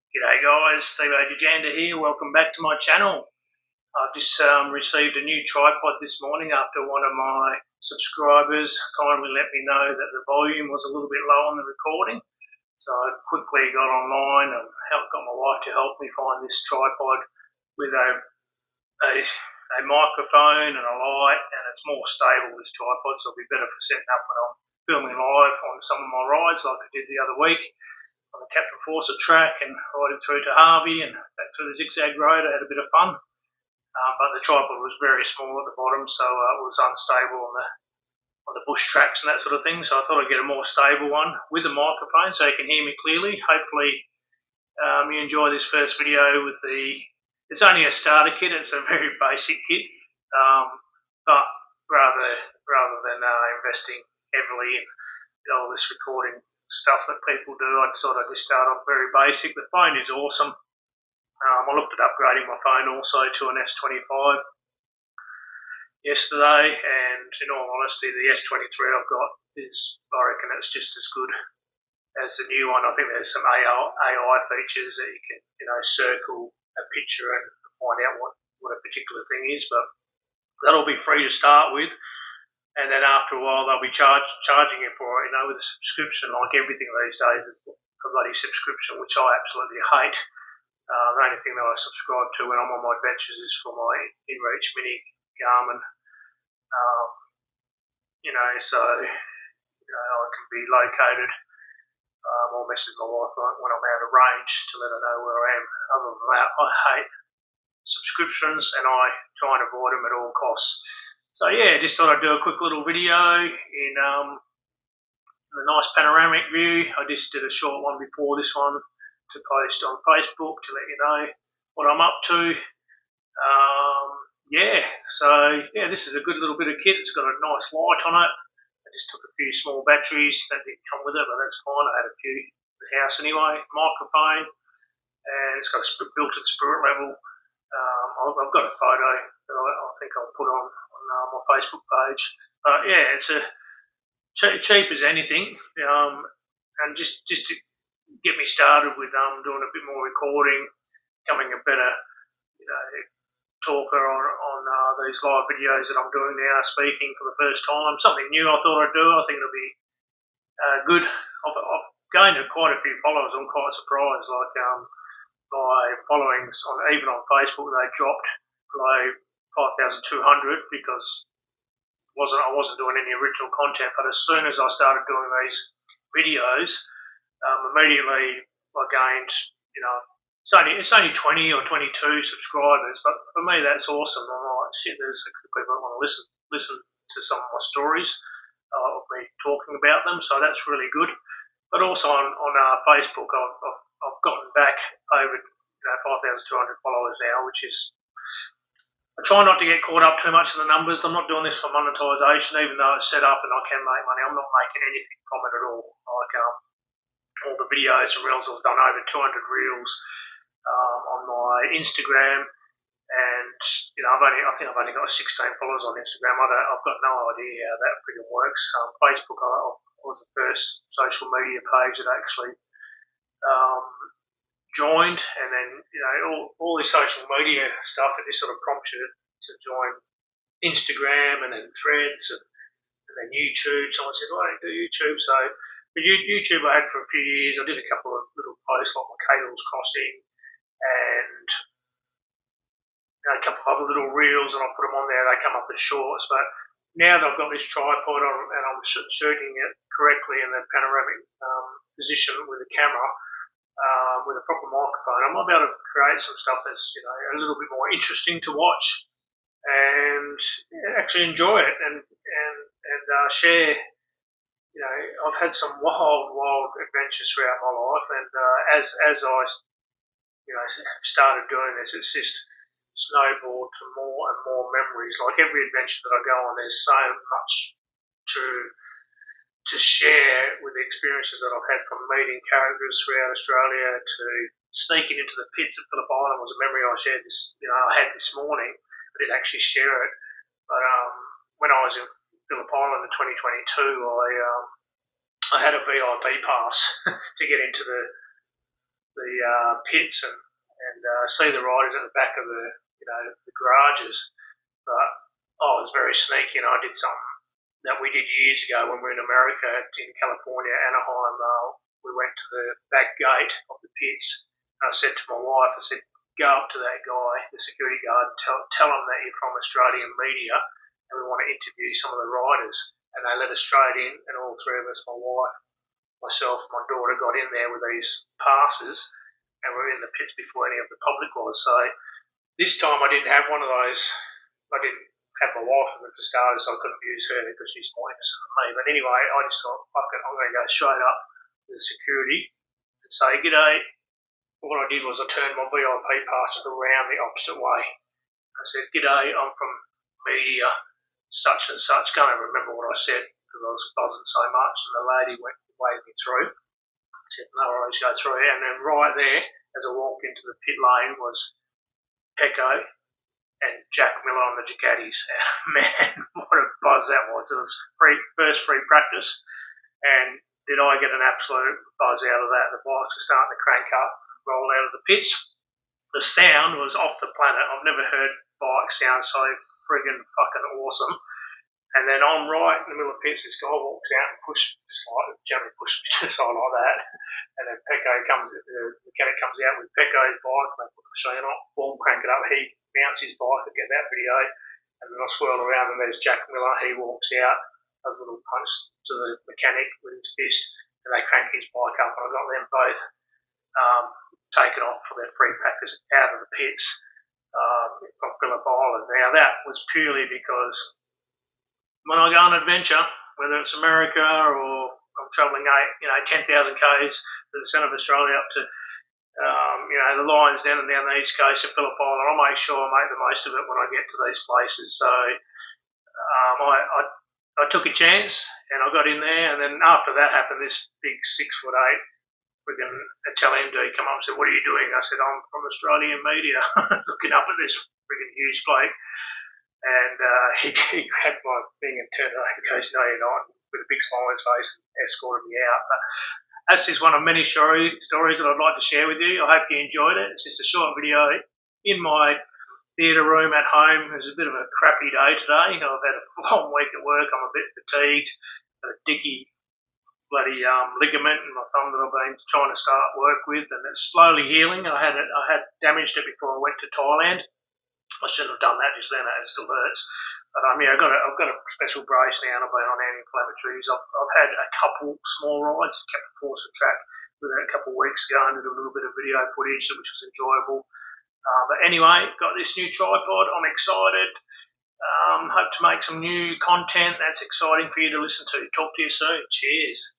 G'day guys, Stevo Djanda here. Welcome back to my channel. I've just received a new tripod this morning after one of my subscribers kindly let me know that the volume was a little bit low on the recording. So I quickly got online and got my wife to help me find this tripod with a microphone and a light, and it's more stable, this tripod, so it'll be better for setting up when I'm filming live on some of my rides like I did the other week on the Captain Forcer track and riding through to Harvey and back through the zigzag road. I had a bit of fun, but the tripod was very small at the bottom, so it was unstable on the bush tracks and that sort of thing. So I thought I'd get a more stable one with a microphone so you can hear me clearly. Hopefully you enjoy this first video with it's only a starter kit. It's a very basic kit, but rather than investing heavily in all this recording stuff that people do, I thought I'd just start off very basic. The phone is awesome. I looked at upgrading my phone also to an S25 yesterday, and in all honesty, the S23 I've got I reckon it's just as good as the new one. I think there's some AI features that you can, circle a picture and find out what a particular thing is, but that'll be free to start with. And then after a while, they'll be charging you for it, with a subscription. Like everything these days is a bloody subscription, which I absolutely hate. The only thing that I subscribe to when I'm on my adventures is for my InReach Mini Garmin. So I can be located or message my wife when I'm out of range to let her know where I am. Other than that, I hate subscriptions and I try and avoid them at all costs. So yeah, just thought I'd do a quick little video in the nice panoramic view. I just did a short one before this one to post on Facebook to let you know what I'm up to. This is a good little bit of kit. It's got a nice light on it. I just took a few small batteries that didn't come with it, but that's fine. I had a few in the house anyway. Microphone, and it's got a built-in spirit level. I've got a photo that I think I'll put on my Facebook page. It's a cheap as anything, and just to get me started with doing a bit more recording, becoming a better talker on these live videos that I'm doing now, speaking for the first time. Something new I thought I'd do. I think it'll be good. I've gained quite a few followers. I'm quite surprised. Like my followings even on Facebook, they dropped below 5,200 because I wasn't doing any original content. But as soon as I started doing these videos, immediately I gained, it's only 20 or 22 subscribers, but for me that's awesome. I'm like, shit, there's people that want to listen to some of my stories of me talking about them, so that's really good. But also on Facebook, I've gotten back over 5,200 followers now, which is. I try not to get caught up too much in the numbers. I'm not doing this for monetisation, even though it's set up and I can make money. I'm not making anything from it at all. Like all the videos and reels, I've done over 200 reels on my Instagram, and I think I've only got 16 followers on Instagram. I've got no idea how that freaking works. Facebook, I was the first social media page that actually joined, and then all this social media stuff, it just sort of prompts you to join Instagram and then Threads and then YouTube. Someone said, "Why don't you do YouTube?" So YouTube I had for a few years. I did a couple of little posts like my Cadles Crossing and a couple of other little reels, and I put them on there. They come up as shorts, but now that I've got this tripod and I'm shooting it correctly in the panoramic position with the camera, with a proper microphone, I might be able to create some stuff that's a little bit more interesting to watch and actually enjoy it and share. I've had some wild adventures throughout my life, and as I started doing this, it's just snowballed to more and more memories. Like every adventure that I go on, there's so much to share with the experiences that I've had, from meeting characters throughout Australia to sneaking into the pits at Phillip Island was a memory I shared I had this morning. I didn't actually share it, but when I was in Phillip Island in 2022, I had a VIP pass to get into the pits and see the riders at the back of the garages. But I was very sneaky, and I did something that we did years ago when we were in America, in California, Anaheim. We went to the back gate of the pits, and I said to my wife, I said, go up to that guy, the security guard, and tell him that you're from Australian media, and we want to interview some of the riders. And they let us straight in, and all three of us, my wife, myself, my daughter, got in there with these passes, and we were in the pits before any of the public was. So this time I didn't have one of those. I didn't have my wife with me for starters, so I couldn't use her because she's more innocent than me. But anyway, I just thought, fuck it, I'm going to go straight up to the security and say, g'day. What I did was I turned my VIP pass around the opposite way. I said, g'day, I'm from media, such and such. Can't even remember what I said because I was buzzing so much. And the lady waved me through. I said, no worries, go through. And then right there, as I walked into the pit lane, was Pecco and Jack Miller on the Ducatis. Man, what a buzz that was. It was first free practice, and did I get an absolute buzz out of that. The bikes were starting to crank up, roll out of the pits. The sound was off the planet. I've never heard bikes sound so friggin' fucking awesome. And then I'm right in the middle of the pits, this guy walks out and generally pushed me to the side like that. And then the mechanic comes out with Pecco's bike, and they put the machine on, ball crank it up, he mounts his bike, I get that video, and then I swirl around and there's Jack Miller, he walks out, does a little punch to the mechanic with his fist, and they crank his bike up, and I got them both taken off for their free practice out of the pits from Phillip Island. Now that was purely because when I go on an adventure, whether it's America or I'm travelling 10,000 k's to the centre of Australia up to the lines down and down the east coast of Phillip Island, I'll make sure I make the most of it when I get to these places. So I took a chance and I got in there, and then after that happened, this big 6'8" friggin' Italian dude come up and said, "What are you doing?" I said, "I'm from Australian media," looking up at this friggin' huge bloke. And he grabbed my thing and turned it over and goes, "No, you're not," with a big smile on his face and escorted me out. But that's just one of many stories that I'd like to share with you. I hope you enjoyed it. It's just a short video in my theatre room at home. It was a bit of a crappy day today. I've had a long week at work. I'm a bit fatigued. Got a dicky bloody ligament in my thumb that I've been trying to start work with, and it's slowly healing. I had damaged it before I went to Thailand. I shouldn't have done that just then. It still hurts. But I've got a special brace now, and I've been on anti-inflammatories. I've had a couple small rides, kept the force of track with it a couple of weeks ago, and did a little bit of video footage, which was enjoyable. But anyway, got this new tripod. I'm excited. Hope to make some new content that's exciting for you to listen to. Talk to you soon. Cheers.